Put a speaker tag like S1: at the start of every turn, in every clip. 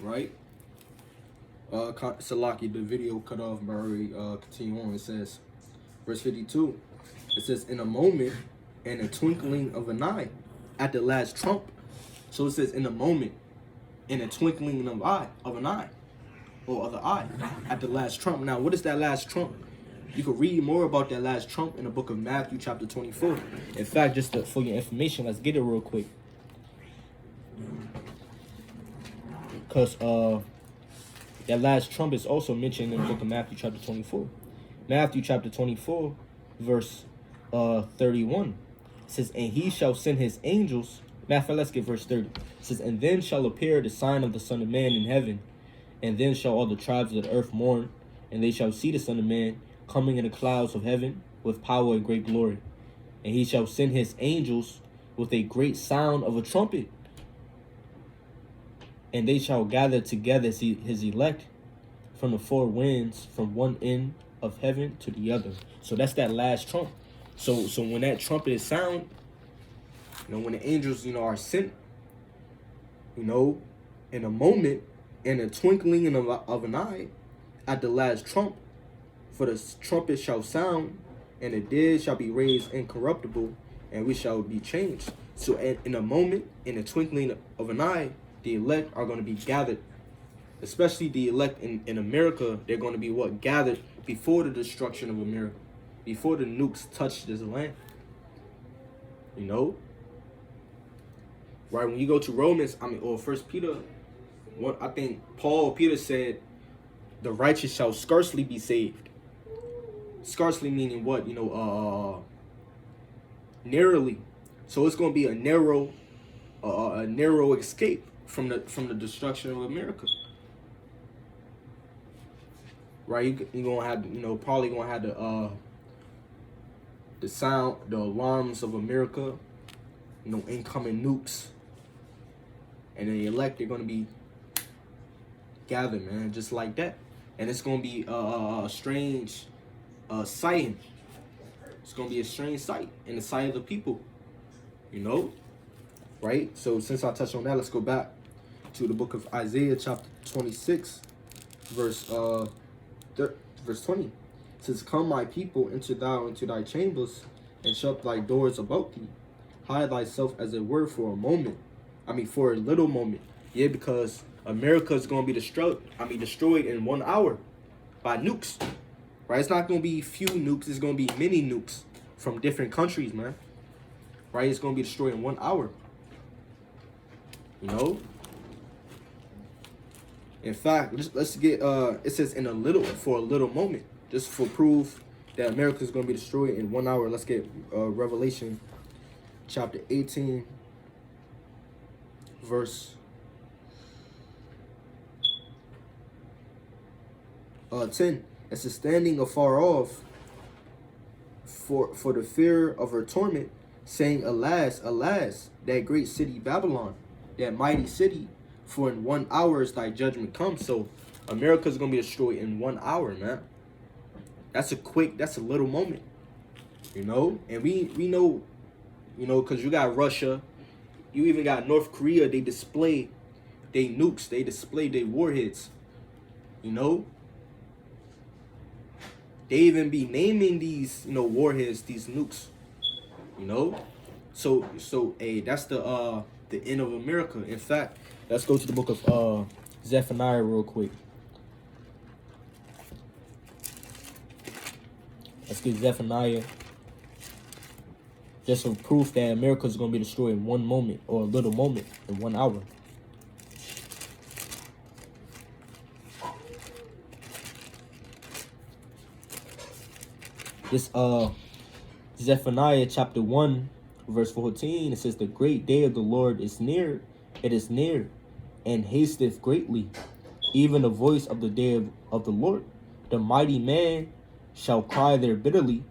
S1: right? Salaki, the video cut off, but I already continue on. It says, verse 52, it says, in a moment, in a twinkling of an eye, at the last trump. So it says, in a moment, in a twinkling of an eye, or of the eye, at the last trump. Now, what is that last trump? You can read more about that last trump in the book of Matthew, chapter 24. In fact, for your information, let's get it real quick. Because that last trump is also mentioned in the book of Matthew, chapter 24. Matthew, chapter 24, verse 31. It says, and he shall send his angels. Matter of fact, let's get verse 30. It says, and then shall appear the sign of the Son of Man in heaven, and then shall all the tribes of the earth mourn, and they shall see the Son of Man coming in the clouds of heaven with power and great glory. And he shall send his angels with a great sound of a trumpet, and they shall gather together his elect from the four winds, from one end of heaven to the other. So that's that last trump. So when that trumpet is sound, when the angels, are sent, in a moment, in a twinkling of an eye, at the last trump, for the trumpet shall sound, and the dead shall be raised incorruptible, and we shall be changed. So in a moment, in a twinkling of an eye, the elect are going to be gathered. Especially the elect in America, they're going to be gathered before the destruction of America, before the nukes touch this land. Right, when you go to Romans, or First Peter, I think Peter said, the righteous shall scarcely be saved. Scarcely meaning what? Narrowly. So it's going to be a narrow escape from the destruction of America. Right, you're gonna have probably gonna have the sound, the alarms of America, incoming nukes, and the elect, they're gonna be gathered, man, just like that. And it's gonna be a strange sight. It's gonna be a strange sight in the sight of the people, right? So since I touched on that, let's go back to the book of Isaiah, chapter 26, verse 20. It says, come, my people, enter thou into thy chambers, and shut thy doors about thee. Hide thyself as it were for a moment. For a little moment. Yeah, because America is going to be destroyed in 1 hour by nukes. Right? It's not going to be few nukes. It's going to be many nukes from different countries, man. Right? It's going to be destroyed in 1 hour. In fact, let's get it says for a little moment, just for proof that America is going to be destroyed in 1 hour. Let's get Revelation chapter 18, verse 10. It says, standing afar off for the fear of her torment, saying, alas, alas, that great city Babylon, that mighty city, for in 1 hour is thy judgment come. So America's gonna be destroyed in 1 hour, man. That's a little moment, and we know, because you got Russia, you even got North Korea. They display their nukes, they display their warheads, they even be naming these warheads, these nukes, so hey, that's the end of America. In fact, let's go to the book of Zephaniah real quick. Let's get Zephaniah, just for proof that America is going to be destroyed in 1 moment, or a little moment, in 1 hour. This Zephaniah chapter 1, verse 14, it says, the great day of the Lord is near. It is near, and hasteth greatly, even the voice of the day of the Lord. The mighty man shall cry there bitterly.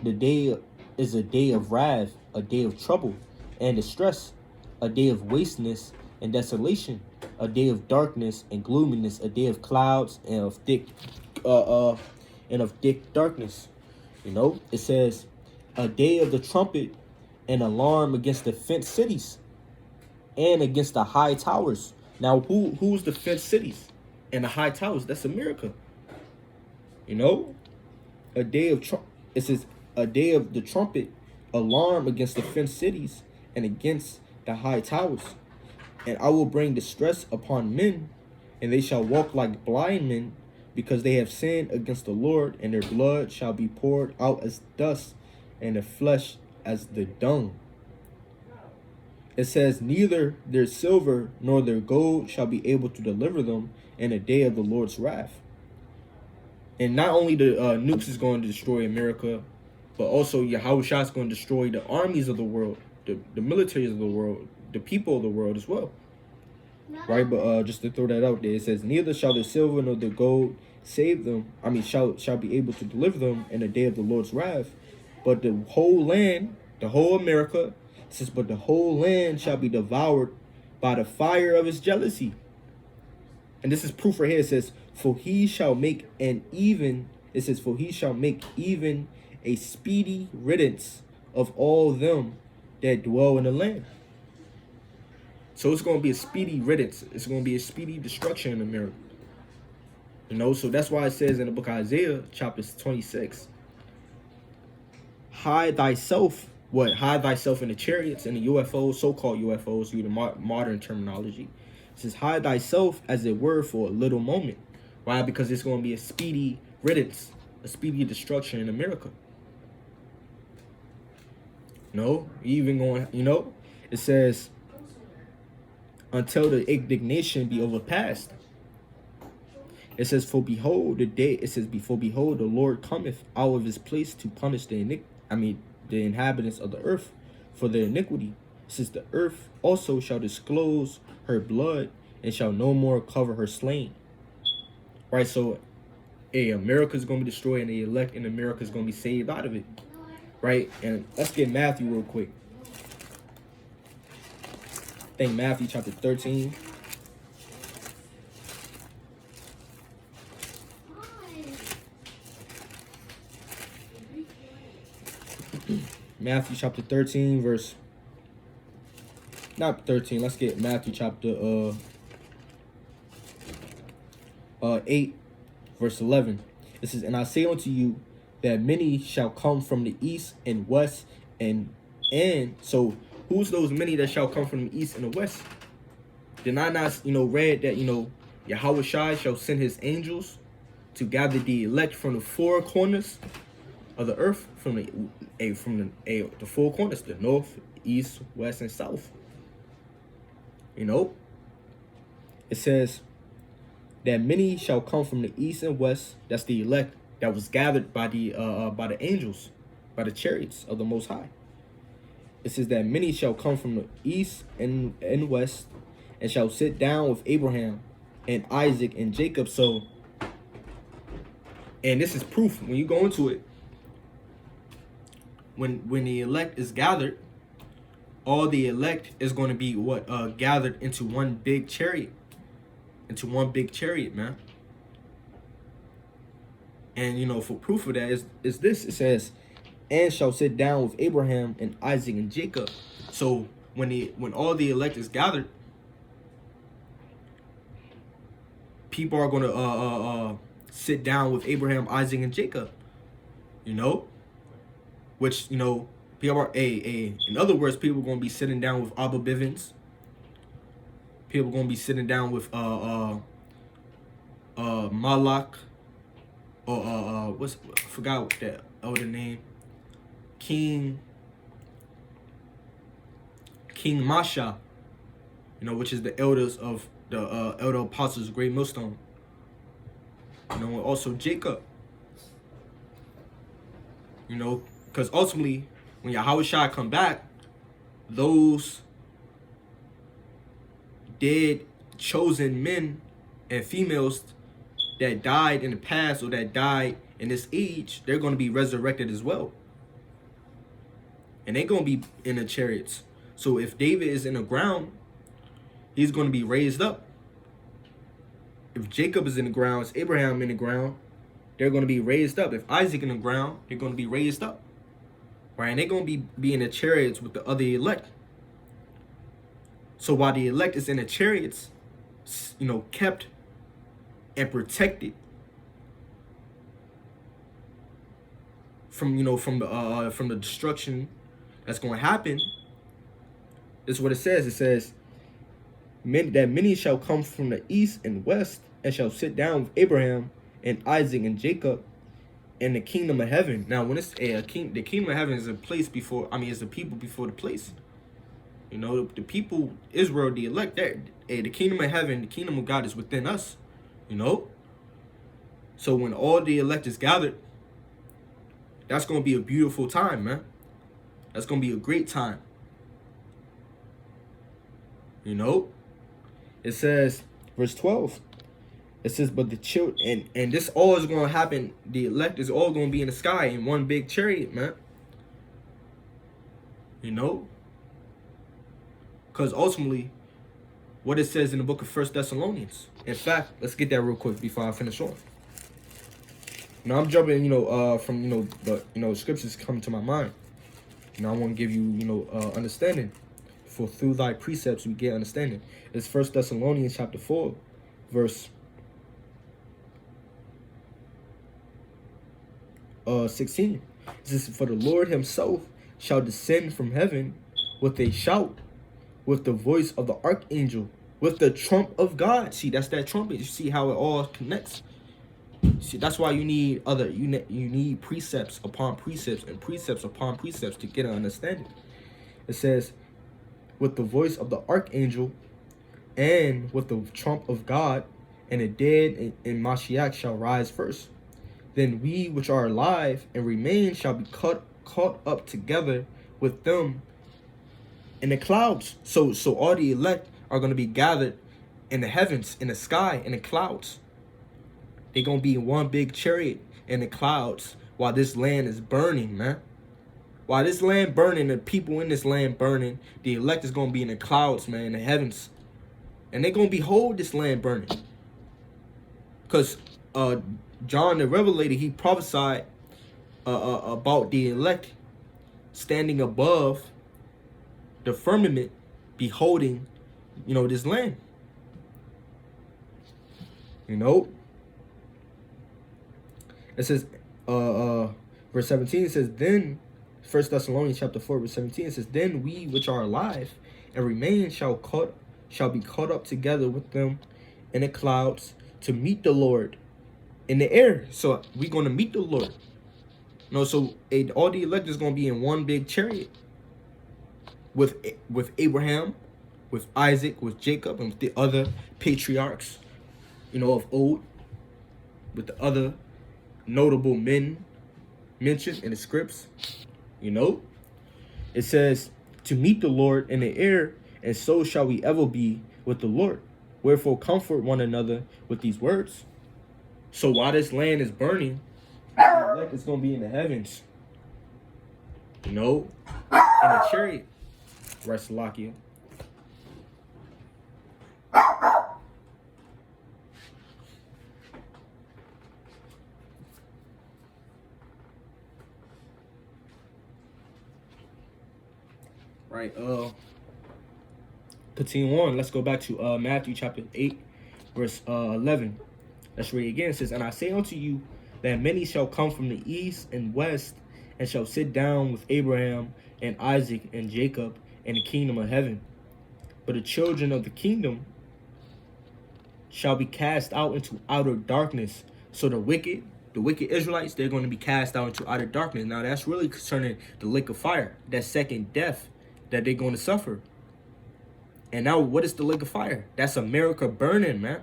S1: The day is a day of wrath, a day of trouble and distress, a day of wasteness and desolation, a day of darkness and gloominess, a day of clouds and of thick darkness. It says, a day of the trumpet and alarm against the fenced cities and against the high towers. Now, who's the fenced cities and the high towers? That's America. You know, a day of it says a day of the trumpet alarm against the fenced cities and against the high towers. And I will bring distress upon men, and they shall walk like blind men, because they have sinned against the Lord, and their blood shall be poured out as dust, and their flesh as the dung. It says, neither their silver nor their gold shall be able to deliver them in the day of the Lord's wrath. And not only the nukes is going to destroy America, but also Yahushua is going to destroy the armies of the world, the militaries of the world, the people of the world as well. Right, but just to throw that out there, it says, neither shall the silver nor the gold save them. I mean, shall be able to deliver them in the day of the Lord's wrath. But the whole land, the whole America, it says, but the whole land shall be devoured by the fire of his jealousy. And this is proof right here. It says, for he shall make an even, it says, for he shall make even a speedy riddance of all them that dwell in the land. So it's going to be a speedy riddance. It's going to be a speedy destruction in America. You know, so that's why it says in the book of Isaiah, chapter 26, hide thyself. What? Hide thyself in the chariots and the UFOs, so-called UFOs, use the modern terminology. It says, hide thyself as it were for a little moment. Why? Because it's going to be a speedy riddance, a speedy destruction in America. No, even going, you know, it says, until the indignation be overpassed. It says, for behold, the day, it says, before behold, the Lord cometh out of his place to punish the inhabitants of the earth for their iniquity. It says, the earth also shall disclose her blood and shall no more cover her slain. Right, so America is going to be destroyed, and the elect in America is going to be saved out of it. Right, and let's get Matthew real quick. I think Matthew chapter 13. Matthew chapter 13, verse, not 13, let's get Matthew chapter 8, verse 11. It says, and I say unto you that many shall come from the east and west, and so who's those many that shall come from the east and the west? Did I not, read that, Yahushua shall send his angels to gather the elect from the four corners of the earth, from the four corners, the north, east, west, and south. It says that many shall come from the east and west. That's the elect that was gathered by the angels, by the chariots of the Most High. It says that many shall come from the east and west, and shall sit down with Abraham and Isaac and Jacob. So, and this is proof when you go into it. When the elect is gathered, all the elect is going to be gathered into one big chariot. Into one big chariot, man. And for proof of that is this. It says, and shall sit down with Abraham and Isaac and Jacob. So when all the elect is gathered, people are going to sit down with Abraham, Isaac, and Jacob. Which people are in other words, people are going to be sitting down with Abba Bivens. People are going to be sitting down with Malak, or I forgot what that other name, King Masha, which is the elders of the elder apostles, Great Millstone. Also Jacob. Because ultimately, when Yahushua come back, those dead chosen men and females that died in the past or that died in this age, they're going to be resurrected as well. And they're going to be in the chariots. So if David is in the ground, he's going to be raised up. If Jacob is in the ground, it's Abraham in the ground, they're going to be raised up. If Isaac in the ground, they're going to be raised up. Right? And they're going to be in the chariots with the other elect. So while the elect is in the chariots, kept and protected from the destruction that's going to happen. This is what it says. It says, that many shall come from the east and west, and shall sit down with Abraham and Isaac and Jacob in the kingdom of heaven. Now, when it's the kingdom of heaven is a place before. Is the people before the place. The people, Israel, the elect. The kingdom of heaven, the kingdom of God is within us. So when all the elect is gathered, that's gonna be a beautiful time, man. That's gonna be a great time. It says, verse 12. It says, but the children, and this all is going to happen. The elect is all going to be in the sky in one big chariot, man. Because ultimately, what it says in the book of 1 Thessalonians. In fact, let's get that real quick before I finish off. Now I'm jumping, from but scriptures come to my mind. I want to give you, understanding. For through thy precepts we get understanding. It's 1 Thessalonians chapter 4, verse 16. It says, for the Lord himself shall descend from heaven with a shout, with the voice of the archangel, with the trump of God. See, that's that trumpet. You see how it all connects. See, that's why you need you need precepts upon precepts and precepts upon precepts to get an understanding. It says, with the voice of the archangel and with the trump of God, and the dead in Mashiach shall rise first. Then we which are alive and remain shall be caught up together with them in the clouds. So all the elect are going to be gathered in the heavens, in the sky, in the clouds. They're going to be in one big chariot in the clouds while this land is burning, man. While this land burning, the people in this land burning, the elect is going to be in the clouds, man, in the heavens. And they're going to behold this land burning. Because John the Revelator, he prophesied about the elect standing above the firmament, beholding, this land. It says, verse 17, it says, then, 1 Thessalonians chapter 4, verse 17, it says, then we which are alive and remain shall be caught up together with them in the clouds to meet the Lord in the air. So we're going to meet the Lord. So all the elect is going to be in one big chariot with Abraham, with Isaac, with Jacob, and with the other patriarchs, of old, with the other notable men mentioned in the scripts. It says, to meet the Lord in the air, and so shall we ever be with the Lord. Wherefore comfort one another with these words. So while this land is burning, the elect is going to be in the heavens. In a chariot. Right, Salakia. Right, continue on. Let's go back to Matthew chapter 8, verse 11. Let's read again. It says, and I say unto you that many shall come from the east and west, and shall sit down with Abraham and Isaac and Jacob in the kingdom of heaven. But the children of the kingdom shall be cast out into outer darkness. So the wicked Israelites, they're going to be cast out into outer darkness. Now that's really concerning the lake of fire, that second death that they're going to suffer. And now what is the lake of fire? That's America burning, man.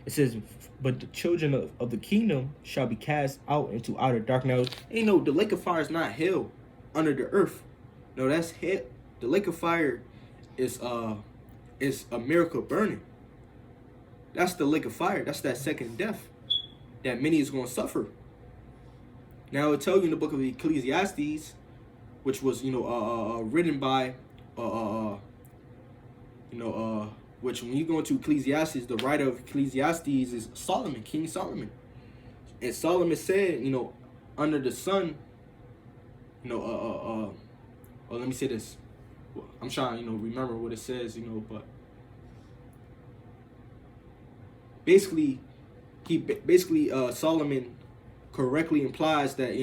S1: It says, but the children of the kingdom shall be cast out into outer darkness. Now, the lake of fire is not hell under the earth. No, that's hell. The lake of fire is America burning. That's the lake of fire. That's that second death that many is going to suffer. Now, it'll tell you in the book of Ecclesiastes, which was, written by, which when you go into Ecclesiastes, the writer of Ecclesiastes is Solomon, King Solomon. And Solomon said, under the sun, let me say this. I'm trying, remember what it says, but basically basically Solomon correctly implies that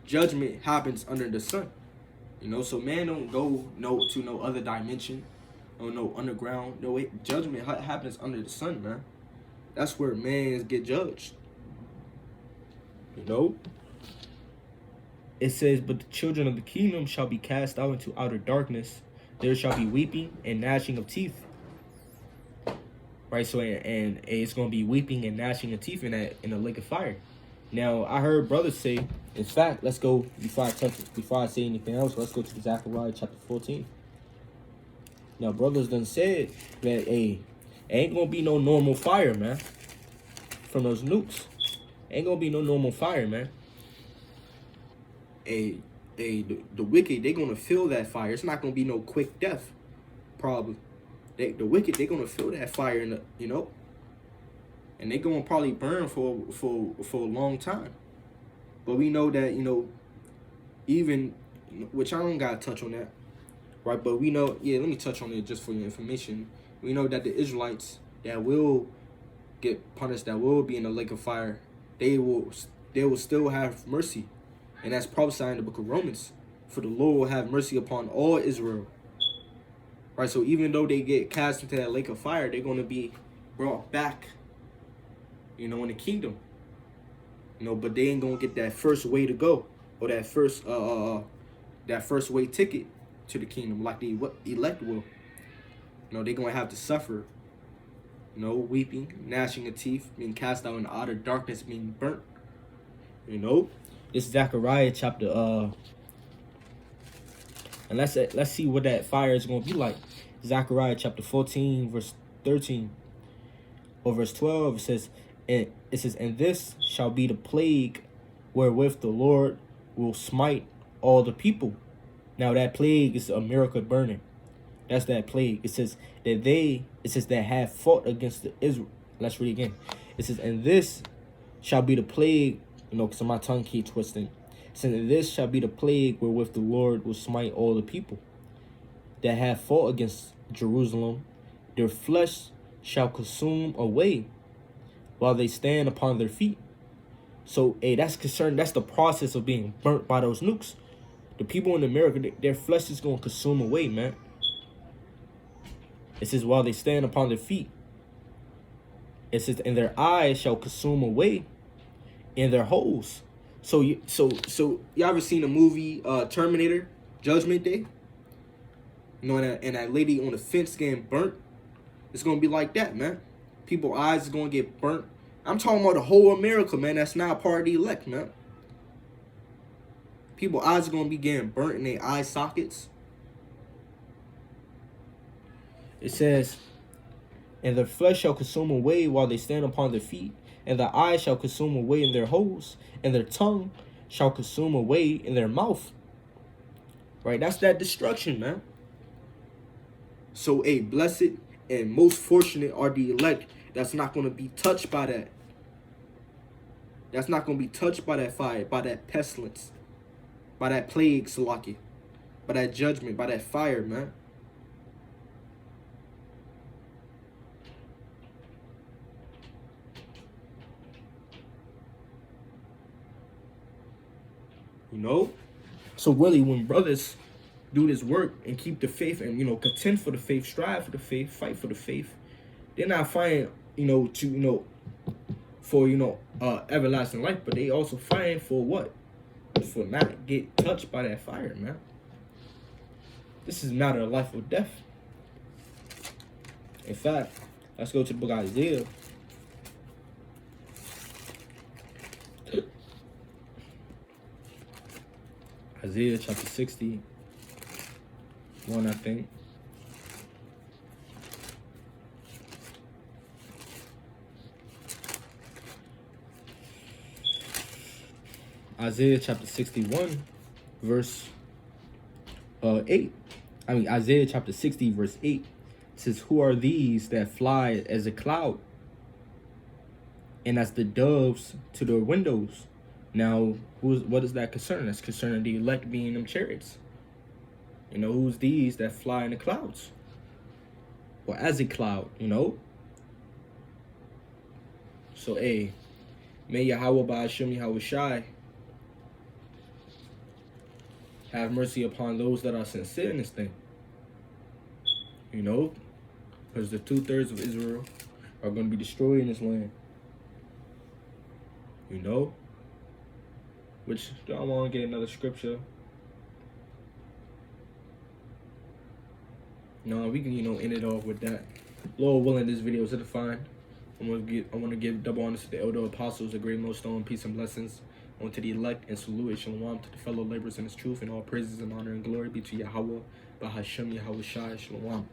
S1: judgment happens under the sun. So man don't go to no other dimension or no underground. No, judgment happens under the sun, man. That's where man get judged. It says, but the children of the kingdom shall be cast out into outer darkness. There shall be weeping and gnashing of teeth. Right, so and it's gonna be weeping and gnashing of teeth in a lake of fire. Now I heard brothers say, in fact, let's go before I say anything else. Let's go to Zechariah chapter 14. Now brothers done said that ain't gonna be no normal fire, man. From those nukes, ain't gonna be no normal fire, man. The wicked, they gonna feel that fire. It's not gonna be no quick death, probably. The wicked, they gonna feel that fire in the, and they gonna probably burn for a long time. But we know that even, which I don't gotta touch on that, right? But we know, let me touch on it just for your information. We know that the Israelites that will get punished, that will be in the lake of fire, they will still have mercy. And that's prophesied in the book of Romans. For the Lord will have mercy upon all Israel. Right, so even though they get cast into that lake of fire, they're going to be brought back, in the kingdom. But they ain't going to get that first way to go. Or that first way ticket to the kingdom like the elect will. They're going to have to suffer. Weeping, gnashing of teeth, being cast out in outer darkness, being burnt. It's Zechariah chapter and let's see what that fire is going to be like. Zechariah chapter 14 verse 13 or verse 12, it says, and this shall be the plague wherewith the Lord will smite all the people. Now that plague is a miracle burning. That's that plague. It says that have fought against the Israel. Let's read again. It says, and this shall be the plague, because my tongue keep twisting. Since this shall be the plague wherewith the Lord will smite all the people that have fought against Jerusalem. Their flesh shall consume away while they stand upon their feet. So, that's concerned. That's the process of being burnt by those nukes. The people in America, their flesh is going to consume away, man. It says, while they stand upon their feet. It says, and their eyes shall consume away in their holes. So you ever seen the movie Terminator, Judgment Day? And that lady on the fence getting burnt. It's gonna be like that, man. People's eyes is gonna get burnt. I'm talking about the whole America, man. That's not part of the elect, man. People's eyes are gonna be getting burnt in their eye sockets. It says, and their flesh shall consume away while they stand upon their feet. And the eye shall consume away in their holes, and their tongue shall consume away in their mouth. Right? That's that destruction, man. So, blessed and most fortunate are the elect that's not going to be touched by that. That's not going to be touched by that fire, by that pestilence, by that plague, Salaki, by that judgment, by that fire, man. So really, when brothers do this work and keep the faith and contend for the faith, strive for the faith, fight for the faith, they're not fighting for everlasting life, but they also fighting for what? For not get touched by that fire, man. This is a matter of life or death. In fact, let's go to the book of Isaiah. Isaiah chapter 61, I think. Isaiah chapter 61, verse 8. Isaiah chapter 60, verse 8 says, who are these that fly as a cloud and as the doves to their windows? Now, what is that concern? That's concerning the elect being them chariots. Who's these that fly in the clouds? Or as a cloud, So, hey, may Yahweh Ba'ashem Yahweh Shai have mercy upon those that are sincere in this thing. You know? Because the 2/3 of Israel are going to be destroyed in this land. You know? Which, I want to get another scripture. No, we can, end it off with that. Lord willing, this video is edifying. I want to give double honors to the elder apostles, the great millstone, peace and blessings. On to the elect and salute and shalom to the fellow laborers in his truth, and all praises and honor and glory be to Yahweh, Bahashem Yahweh Shai, shalom.